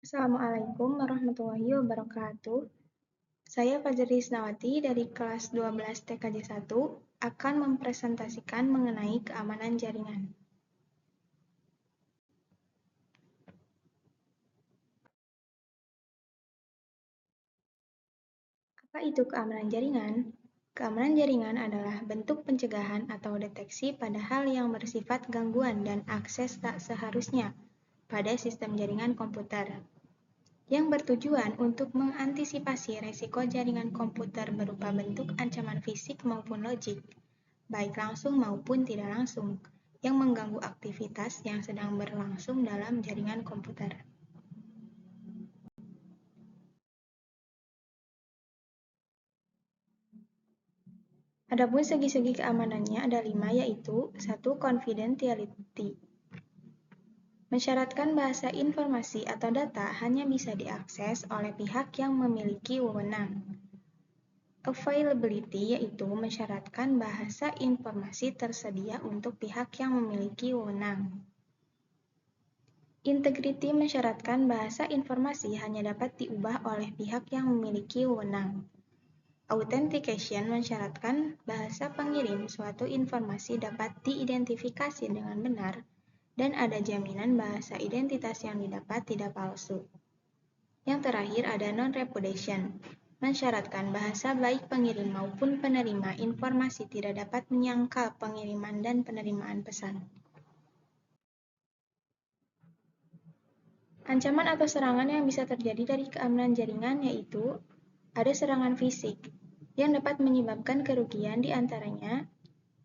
Assalamualaikum warahmatullahi wabarakatuh. Saya Fajri Isnawati dari kelas 12 TKJ 1 akan mempresentasikan mengenai keamanan jaringan. Apa itu keamanan jaringan? Keamanan jaringan adalah bentuk pencegahan atau deteksi pada hal yang bersifat gangguan dan akses tak seharusnya pada sistem jaringan komputer, yang bertujuan untuk mengantisipasi resiko jaringan komputer berupa bentuk ancaman fisik maupun logik, baik langsung maupun tidak langsung, yang mengganggu aktivitas yang sedang berlangsung dalam jaringan komputer. Adapun segi-segi keamanannya ada 5, yaitu 1. Confidentiality. Mensyaratkan bahasa informasi atau data hanya bisa diakses oleh pihak yang memiliki wewenang. Availability yaitu mensyaratkan bahasa informasi tersedia untuk pihak yang memiliki wewenang. Integrity mensyaratkan bahasa informasi hanya dapat diubah oleh pihak yang memiliki wewenang. Authentication mensyaratkan bahasa pengirim suatu informasi dapat diidentifikasi dengan benar dan ada jaminan bahasa identitas yang didapat tidak palsu. Yang terakhir ada non-repudiation, mensyaratkan bahasa baik pengirim maupun penerima informasi tidak dapat menyangkal pengiriman dan penerimaan pesan. Ancaman atau serangan yang bisa terjadi dari keamanan jaringan yaitu ada serangan fisik yang dapat menyebabkan kerugian, di antaranya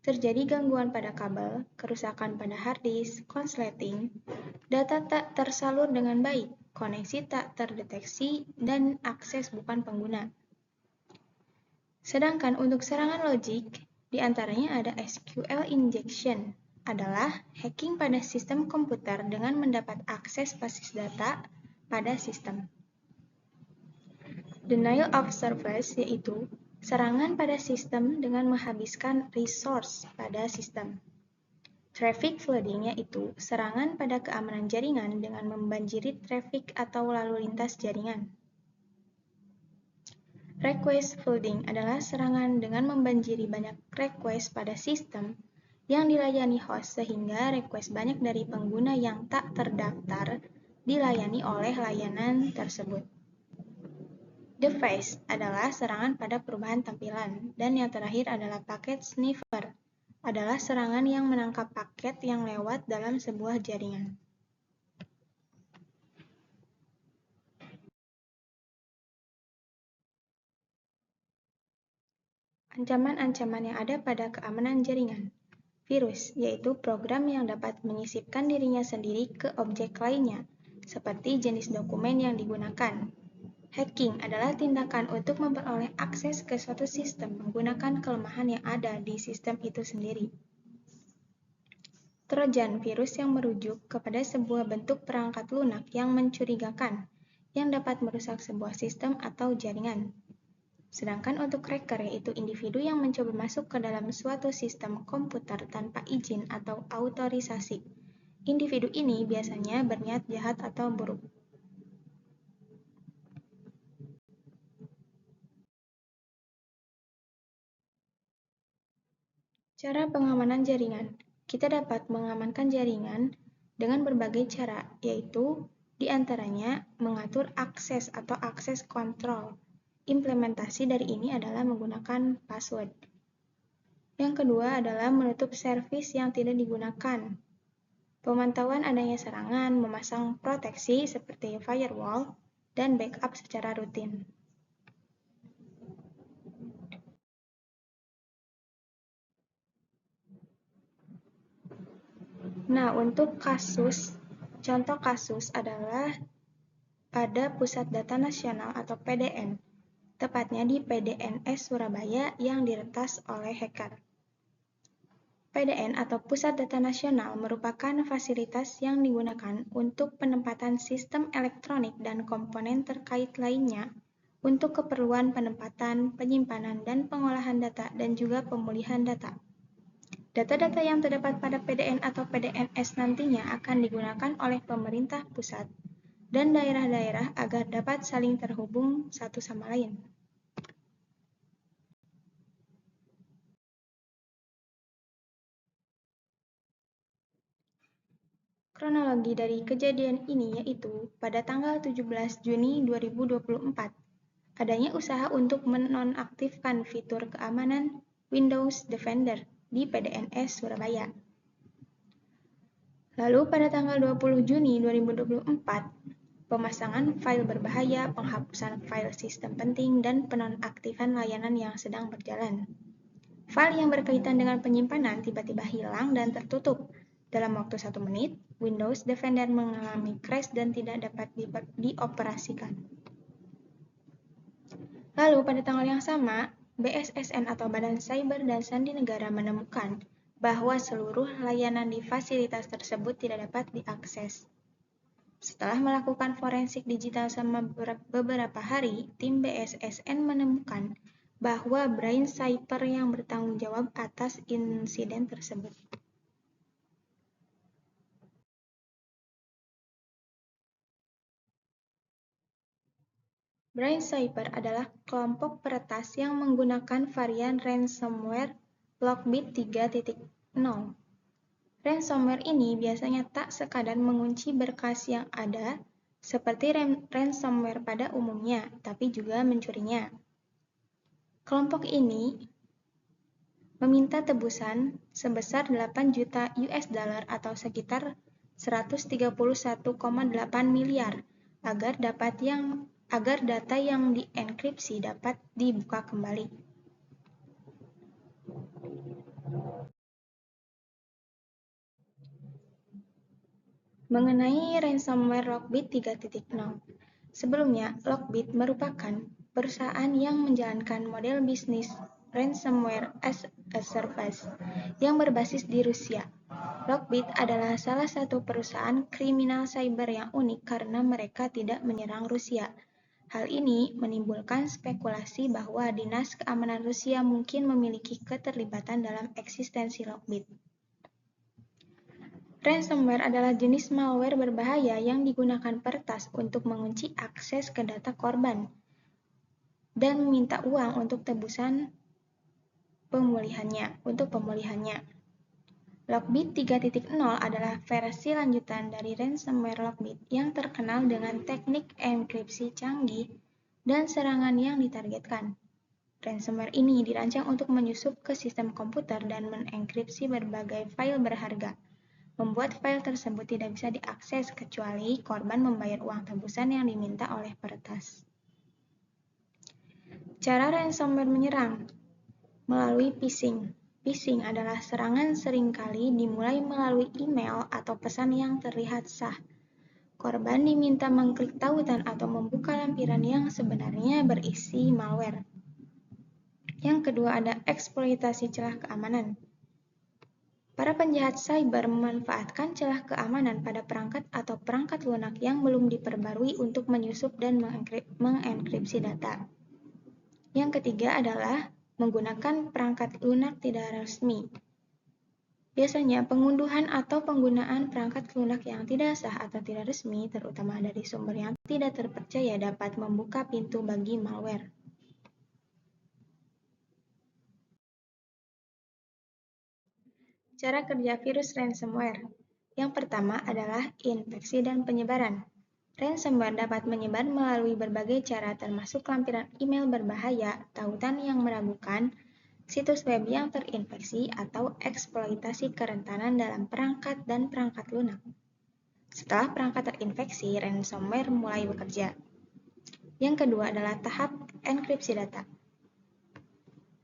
terjadi gangguan pada kabel, kerusakan pada hard disk, konsleting, data tak tersalur dengan baik, koneksi tak terdeteksi, dan akses bukan pengguna. Sedangkan untuk serangan logik, di antaranya ada SQL injection, adalah hacking pada sistem komputer dengan mendapat akses basis data pada sistem. Denial of service yaitu serangan pada sistem dengan menghabiskan resource pada sistem. Traffic flooding yaitu serangan pada keamanan jaringan dengan membanjiri traffic atau lalu lintas jaringan. Request flooding adalah serangan dengan membanjiri banyak request pada sistem yang dilayani host sehingga request banyak dari pengguna yang tak terdaftar dilayani oleh layanan tersebut. Device adalah serangan pada perubahan tampilan, dan yang terakhir adalah packet sniffer, adalah serangan yang menangkap paket yang lewat dalam sebuah jaringan. Ancaman-ancaman yang ada pada keamanan jaringan. Virus, yaitu program yang dapat menyisipkan dirinya sendiri ke objek lainnya, seperti jenis dokumen yang digunakan. Hacking adalah tindakan untuk memperoleh akses ke suatu sistem menggunakan kelemahan yang ada di sistem itu sendiri. Trojan, virus yang merujuk kepada sebuah bentuk perangkat lunak yang mencurigakan, yang dapat merusak sebuah sistem atau jaringan. Sedangkan untuk cracker, yaitu individu yang mencoba masuk ke dalam suatu sistem komputer tanpa izin atau autorisasi. Individu ini biasanya berniat jahat atau buruk. Cara pengamanan jaringan. Kita dapat mengamankan jaringan dengan berbagai cara, yaitu di antaranya mengatur akses atau akses kontrol. Implementasi dari ini adalah menggunakan password. Yang kedua adalah menutup servis yang tidak digunakan. Pemantauan adanya serangan, memasang proteksi seperti firewall, dan backup secara rutin. Nah, untuk contoh kasus adalah pada Pusat Data Nasional atau PDN, tepatnya di PDNS Surabaya yang diretas oleh hacker. PDN atau Pusat Data Nasional merupakan fasilitas yang digunakan untuk penempatan sistem elektronik dan komponen terkait lainnya untuk keperluan penempatan, penyimpanan, dan pengolahan data dan juga pemulihan data. Data-data yang terdapat pada PDN atau PDNS nantinya akan digunakan oleh pemerintah pusat dan daerah-daerah agar dapat saling terhubung satu sama lain. Kronologi dari kejadian ini yaitu pada tanggal 17 Juni 2024, adanya usaha untuk menonaktifkan fitur keamanan Windows Defender di PDNS Surabaya. Lalu pada tanggal 20 Juni 2024, pemasangan file berbahaya, penghapusan file sistem penting, dan penonaktifan layanan yang sedang berjalan. File yang berkaitan dengan penyimpanan tiba-tiba hilang dan tertutup. Dalam waktu 1 menit, Windows Defender mengalami crash dan tidak dapat dioperasikan. Lalu pada tanggal yang sama, BSSN atau Badan Cyber dan Sandi Negara menemukan bahwa seluruh layanan di fasilitas tersebut tidak dapat diakses. Setelah melakukan forensik digital selama beberapa hari, tim BSSN menemukan bahwa Brain Cyber yang bertanggung jawab atas insiden tersebut. Brain Cyber adalah kelompok peretas yang menggunakan varian ransomware Lockbit 3.0. Ransomware ini biasanya tak sekadar mengunci berkas yang ada, seperti ransomware pada umumnya, tapi juga mencurinya. Kelompok ini meminta tebusan sebesar 8 juta US dollar atau sekitar 131,8 miliar agar data yang dienkripsi dapat dibuka kembali. Mengenai ransomware Lockbit 3.0. Sebelumnya, Lockbit merupakan perusahaan yang menjalankan model bisnis ransomware as a service yang berbasis di Rusia. Lockbit adalah salah satu perusahaan kriminal cyber yang unik karena mereka tidak menyerang Rusia. Hal ini menimbulkan spekulasi bahwa Dinas Keamanan Rusia mungkin memiliki keterlibatan dalam eksistensi Lockbit. Ransomware adalah jenis malware berbahaya yang digunakan peretas untuk mengunci akses ke data korban dan meminta uang untuk tebusan pemulihannya. Lockbit 3.0 adalah versi lanjutan dari ransomware Lockbit yang terkenal dengan teknik enkripsi canggih dan serangan yang ditargetkan. Ransomware ini dirancang untuk menyusup ke sistem komputer dan mengenkripsi berbagai file berharga, membuat file tersebut tidak bisa diakses kecuali korban membayar uang tebusan yang diminta oleh peretas. Cara ransomware menyerang melalui phishing. Phishing adalah serangan seringkali dimulai melalui email atau pesan yang terlihat sah. Korban diminta mengklik tautan atau membuka lampiran yang sebenarnya berisi malware. Yang kedua ada eksploitasi celah keamanan. Para penjahat cyber memanfaatkan celah keamanan pada perangkat atau perangkat lunak yang belum diperbarui untuk menyusup dan mengenkripsi data. Yang ketiga adalah menggunakan perangkat lunak tidak resmi. Biasanya pengunduhan atau penggunaan perangkat lunak yang tidak sah atau tidak resmi, terutama dari sumber yang tidak terpercaya, dapat membuka pintu bagi malware. Cara kerja virus ransomware. Yang pertama adalah infeksi dan penyebaran. Ransomware dapat menyebar melalui berbagai cara termasuk lampiran email berbahaya, tautan yang meragukan, situs web yang terinfeksi, atau eksploitasi kerentanan dalam perangkat dan perangkat lunak. Setelah perangkat terinfeksi, ransomware mulai bekerja. Yang kedua adalah tahap enkripsi data.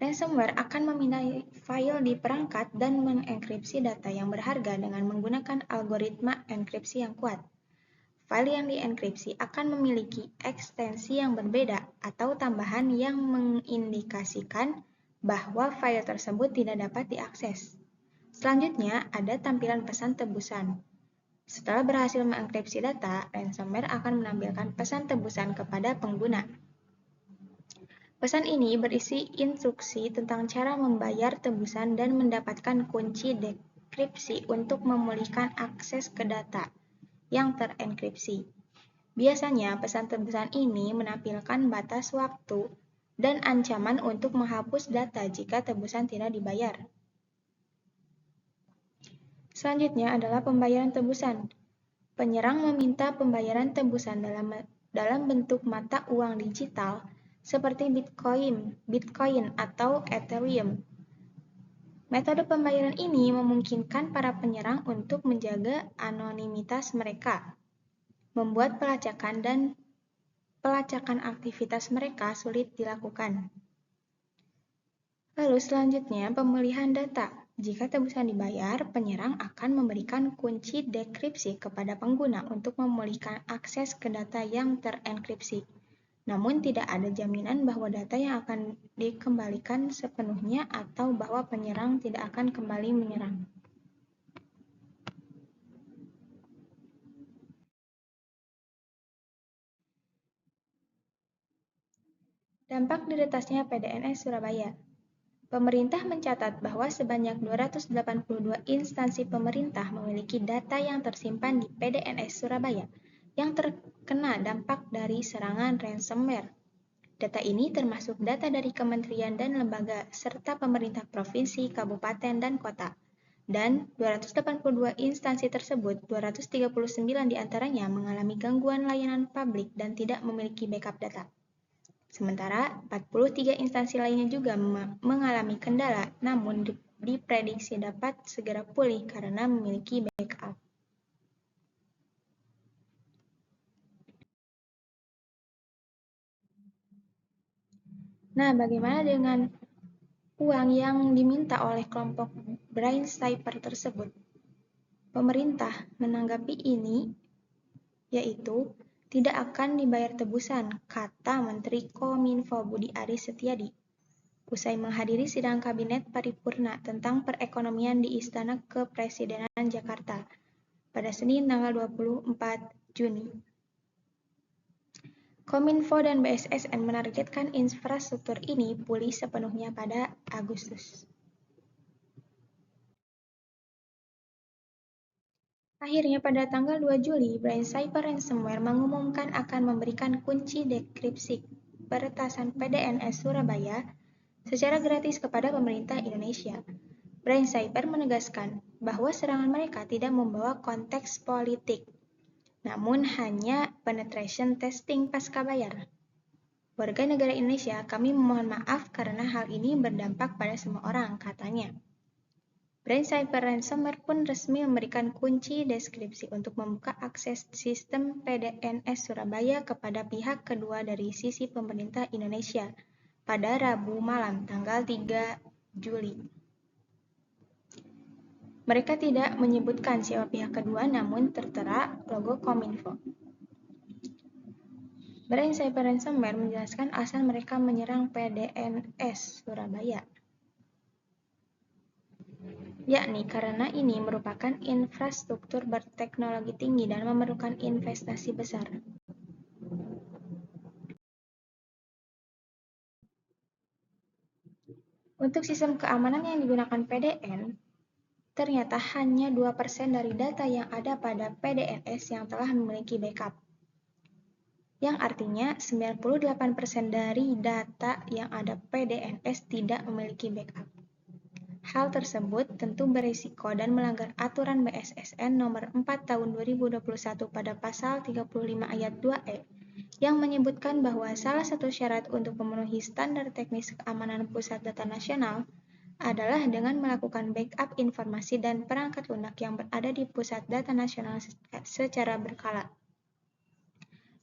Ransomware akan memindai file di perangkat dan mengenkripsi data yang berharga dengan menggunakan algoritma enkripsi yang kuat. File yang dienkripsi akan memiliki ekstensi yang berbeda atau tambahan yang mengindikasikan bahwa file tersebut tidak dapat diakses. Selanjutnya, ada tampilan pesan tebusan. Setelah berhasil mengenkripsi data, ransomware akan menampilkan pesan tebusan kepada pengguna. Pesan ini berisi instruksi tentang cara membayar tebusan dan mendapatkan kunci dekripsi untuk memulihkan akses ke data yang terenkripsi. Biasanya pesan tebusan ini menampilkan batas waktu dan ancaman untuk menghapus data jika tebusan tidak dibayar. Selanjutnya adalah pembayaran tebusan. Penyerang meminta pembayaran tebusan dalam bentuk mata uang digital seperti Bitcoin atau Ethereum. Metode pembayaran ini memungkinkan para penyerang untuk menjaga anonimitas mereka, membuat pelacakan aktivitas mereka sulit dilakukan. Lalu selanjutnya, pemulihan data. Jika tebusan dibayar, penyerang akan memberikan kunci dekripsi kepada pengguna untuk memulihkan akses ke data yang terenkripsi. Namun tidak ada jaminan bahwa data yang akan dikembalikan sepenuhnya atau bahwa penyerang tidak akan kembali menyerang. Dampak diretasnya PDNS Surabaya. Pemerintah mencatat bahwa sebanyak 282 instansi pemerintah memiliki data yang tersimpan di PDNS Surabaya yang terkena dampak dari serangan ransomware. Data ini termasuk data dari kementerian dan lembaga serta pemerintah provinsi, kabupaten, dan kota. Dan 282 instansi tersebut, 239 diantaranya mengalami gangguan layanan publik dan tidak memiliki backup data. Sementara 43 instansi lainnya juga mengalami kendala, namun diprediksi dapat segera pulih karena memiliki backup. Nah, bagaimana dengan uang yang diminta oleh kelompok Brain Sniper tersebut? Pemerintah menanggapi ini, yaitu tidak akan dibayar tebusan, kata Menteri Kominfo Budi Aris Setiadi. Usai menghadiri sidang Kabinet Paripurna tentang perekonomian di Istana Kepresidenan Jakarta pada Senin tanggal 24 Juni. Kominfo dan BSSN menargetkan infrastruktur ini pulih sepenuhnya pada Agustus. Akhirnya pada tanggal 2 Juli, Brain Cyber Ransomware mengumumkan akan memberikan kunci dekripsi peretasan PDNS Surabaya secara gratis kepada pemerintah Indonesia. Brain Cyber menegaskan bahwa serangan mereka tidak membawa konteks politik, namun hanya penetration testing pasca bayar. Warga negara Indonesia, kami memohon maaf karena hal ini berdampak pada semua orang, katanya. Brain Cyber Ransomware pun resmi memberikan kunci deskripsi untuk membuka akses sistem PDNS Surabaya kepada pihak kedua dari sisi pemerintah Indonesia pada Rabu malam tanggal 3 Juli. Mereka tidak menyebutkan siapa pihak kedua, namun tertera logo Kominfo. Brain Cyber Ransomware menjelaskan alasan mereka menyerang PDNS Surabaya, yakni karena ini merupakan infrastruktur berteknologi tinggi dan memerlukan investasi besar. Untuk sistem keamanan yang digunakan PDN, ternyata hanya 2% dari data yang ada pada PDNS yang telah memiliki backup. Yang artinya 98% dari data yang ada PDNS tidak memiliki backup. Hal tersebut tentu berisiko dan melanggar aturan BSSN nomor 4 tahun 2021 pada pasal 35 ayat 2E yang menyebutkan bahwa salah satu syarat untuk memenuhi standar teknis keamanan pusat data nasional adalah dengan melakukan backup informasi dan perangkat lunak yang berada di pusat data nasional secara berkala.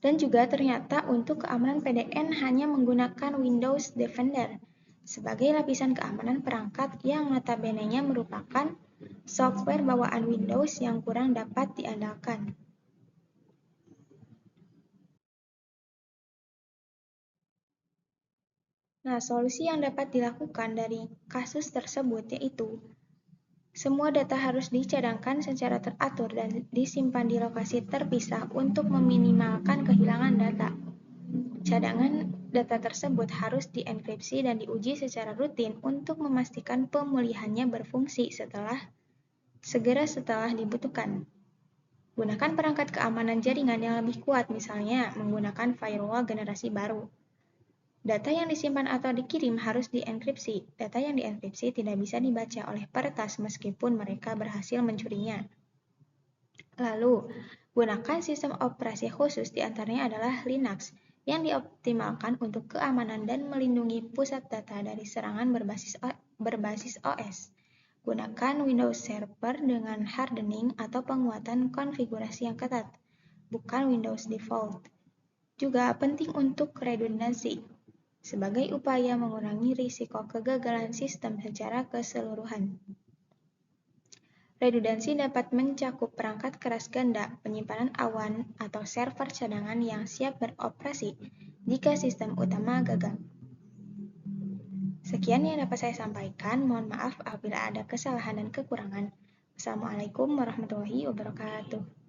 Dan juga ternyata untuk keamanan PDN hanya menggunakan Windows Defender sebagai lapisan keamanan perangkat yang notabene-nya merupakan software bawaan Windows yang kurang dapat diandalkan. Nah, solusi yang dapat dilakukan dari kasus tersebut yaitu semua data harus dicadangkan secara teratur dan disimpan di lokasi terpisah untuk meminimalkan kehilangan data. Cadangan data tersebut harus dienkripsi dan diuji secara rutin untuk memastikan pemulihannya berfungsi segera setelah dibutuhkan. Gunakan perangkat keamanan jaringan yang lebih kuat, misalnya menggunakan firewall generasi baru. Data yang disimpan atau dikirim harus dienkripsi. Data yang dienkripsi tidak bisa dibaca oleh peretas meskipun mereka berhasil mencurinya. Lalu, gunakan sistem operasi khusus, diantaranya adalah Linux, yang dioptimalkan untuk keamanan dan melindungi pusat data dari serangan berbasis OS. Gunakan Windows Server dengan hardening atau penguatan konfigurasi yang ketat, bukan Windows Default. Juga penting untuk redundansi, sebagai upaya mengurangi risiko kegagalan sistem secara keseluruhan. Redundansi dapat mencakup perangkat keras ganda, penyimpanan awan, atau server cadangan yang siap beroperasi jika sistem utama gagal. Sekian yang dapat saya sampaikan. Mohon maaf apabila ada kesalahan dan kekurangan. Wassalamualaikum warahmatullahi wabarakatuh.